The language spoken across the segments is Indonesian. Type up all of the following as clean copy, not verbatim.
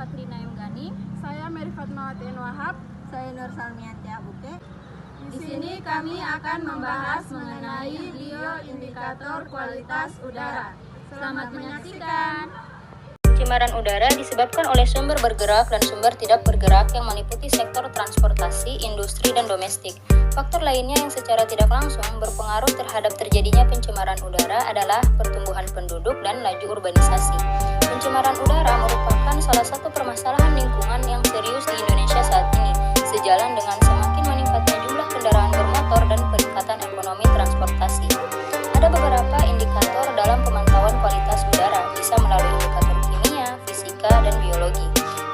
Katrina M. Gani. Saya Mary Fatmawati N. Wahab. Saya Nur Salmianti Abuke. Di sini kami akan membahas mengenai bioindikator kualitas udara. Selamat menyaksikan. Pencemaran udara disebabkan oleh sumber bergerak dan sumber tidak bergerak yang meliputi sektor transportasi, industri, dan domestik. Faktor lainnya yang secara tidak langsung berpengaruh terhadap terjadinya pencemaran udara adalah pertumbuhan penduduk dan laju urbanisasi. Pencemaran udara merupakan salah satu permasalahan lingkungan yang serius di Indonesia saat ini, sejalan dengan semakin meningkatnya jumlah kendaraan bermotor dan peningkatan ekonomi transportasi. Ada beberapa indikator dalam pemantauan kualitas udara, bisa melalui indikator kimia, fisika, dan biologi.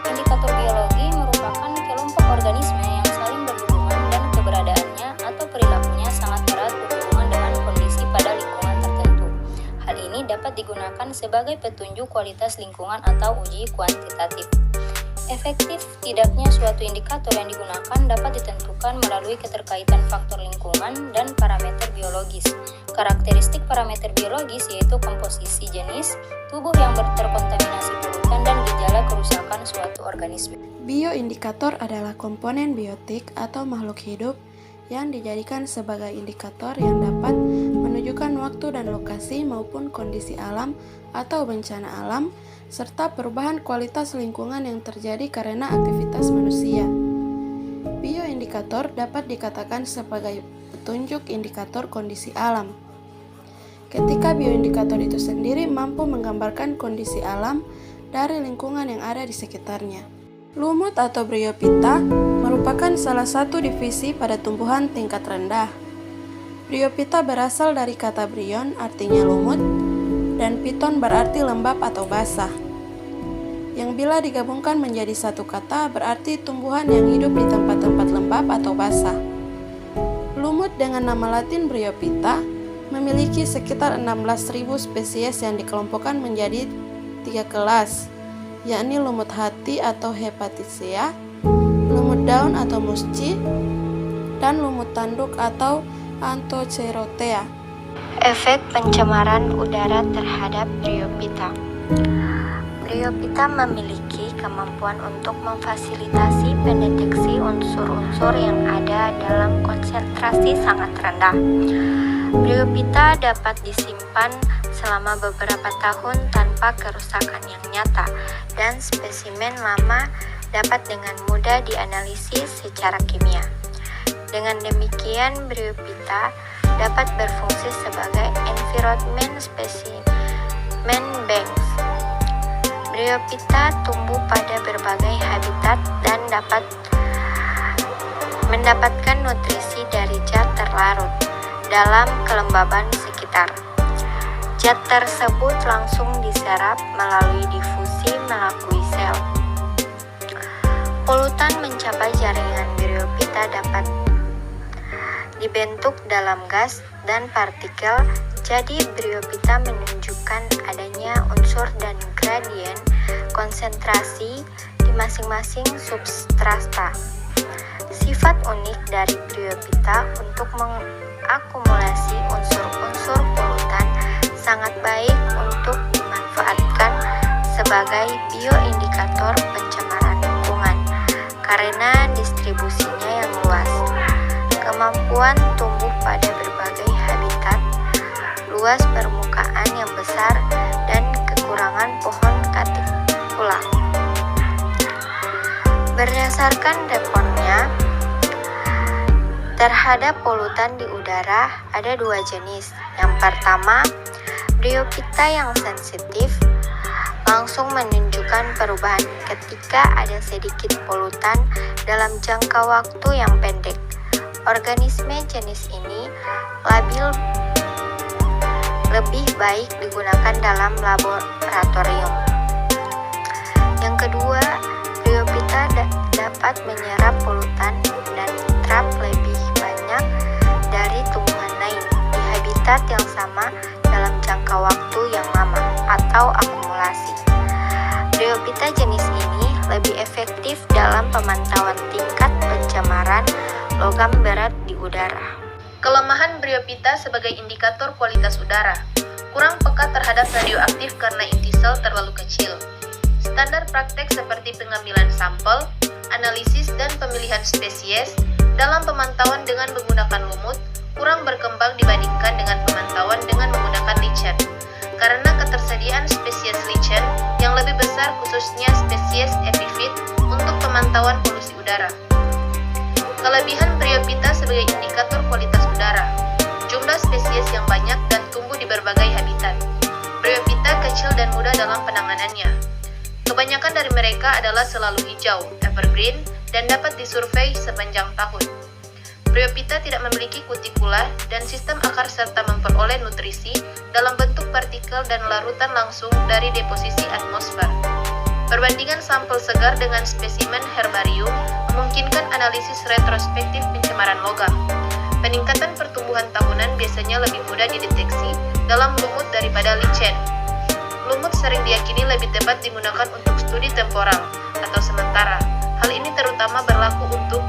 Indikator biologi merupakan kelompok organisme yang saling berhubungan dan keberadaannya atau perilakunya sangat erat berhubungan dengan kondisi pada lingkungan tertentu. Hal ini dapat digunakan sebagai petunjuk kualitas lingkungan atau uji kuantitatif. Efektif tidaknya suatu indikator yang digunakan dapat ditentukan melalui keterkaitan faktor lingkungan dan parameter biologis. Karakteristik parameter biologis yaitu komposisi jenis, tubuh yang terkontaminasi polutan, dan gejala kerusakan suatu organisme. Bioindikator adalah komponen biotik atau makhluk hidup yang dijadikan sebagai indikator yang dapat menunjukkan waktu dan lokasi maupun kondisi alam atau bencana alam, serta perubahan kualitas lingkungan yang terjadi karena aktivitas manusia. Bioindikator dapat dikatakan sebagai petunjuk indikator kondisi alam. Ketika bioindikator itu sendiri mampu menggambarkan kondisi alam dari lingkungan yang ada di sekitarnya. Lumut atau Bryophyta merupakan salah satu divisi pada tumbuhan tingkat rendah. Bryophyta berasal dari kata bryon, artinya lumut, dan phyton berarti lembab atau basah, yang bila digabungkan menjadi satu kata berarti tumbuhan yang hidup di tempat-tempat lembab atau basah. Lumut dengan nama latin Bryophyta memiliki sekitar 16.000 spesies yang dikelompokkan menjadi 3 kelas, yakni lumut hati atau Hepaticea, lumut daun atau Musci, dan lumut tanduk atau Anthocerotea. Efek pencemaran udara terhadap Bryophyta. Bryophyta memiliki kemampuan untuk memfasilitasi pendeteksi unsur-unsur yang ada dalam konsentrasi sangat rendah. Bryophyta dapat disimpan selama beberapa tahun tanpa kerusakan yang nyata, dan spesimen lama dapat dengan mudah dianalisis secara kimia. Dengan demikian, Bryophyta dapat berfungsi sebagai environment specimen banks. Bryophyta tumbuh pada berbagai habitat dan dapat mendapatkan nutrisi dari zat terlarut dalam kelembaban sekitar. Zat tersebut langsung diserap melalui difusi melalui sel. Polutan mencapai jaringan Bryophyta dapat dibentuk dalam gas dan partikel, jadi Bryophyta menunjukkan adanya unsur dan gradien konsentrasi di masing-masing substrata. Sifat unik dari Bryophyta untuk mengakumulasi unsur-unsur polutan sangat baik untuk dimanfaatkan sebagai bioindikator pencemaran lingkungan karena distribusinya yang luas. Kemampuan tumbuh pada berbagai habitat, luas permukaan yang besar, dan kekurangan pohon katikula. Berdasarkan responnya terhadap polutan di udara, ada 2 jenis. Yang pertama, Bryophyta yang sensitif langsung menunjukkan perubahan ketika ada sedikit polutan dalam jangka waktu yang pendek. Organisme jenis ini lebih baik digunakan dalam laboratorium. Yang kedua, Bryophyta dapat menyerap polutan dan nitrat lebih banyak dari tumbuhan lain di habitat yang sama dalam jangka waktu yang lama atau akumulasi. Bryophyta jenis ini lebih efektif dalam pemantauan tingkat pencemaran logam berat di udara. Kelemahan Bryophyta sebagai indikator kualitas udara. Kurang peka terhadap radioaktif karena inti sel terlalu kecil. Standar praktek seperti pengambilan sampel, analisis dan pemilihan spesies dalam pemantauan dengan menggunakan lumut kurang berkembang dibandingkan dengan pemantauan dengan menggunakan lichen, karena ketersediaan spesies lichen yang lebih besar khususnya spesies epifit untuk pemantauan polusi udara. Kelebihan Bryophyta sebagai indikator kualitas udara: jumlah spesies yang banyak dan tumbuh di berbagai habitat. Bryophyta kecil dan mudah dalam penanganannya. Kebanyakan dari mereka adalah selalu hijau, evergreen, dan dapat disurvei sepanjang tahun. Bryophyta tidak memiliki kutikula dan sistem akar serta memperoleh nutrisi dalam bentuk partikel dan larutan langsung dari deposisi atmosfer. Perbandingan sampel segar dengan spesimen herbarium memungkinkan analisis retrospektif pencemaran logam. Peningkatan pertumbuhan tahunan biasanya lebih mudah dideteksi dalam lumut daripada lichen. Lumut sering diyakini lebih tepat digunakan untuk studi temporal atau sementara. Hal ini terutama berlaku untuk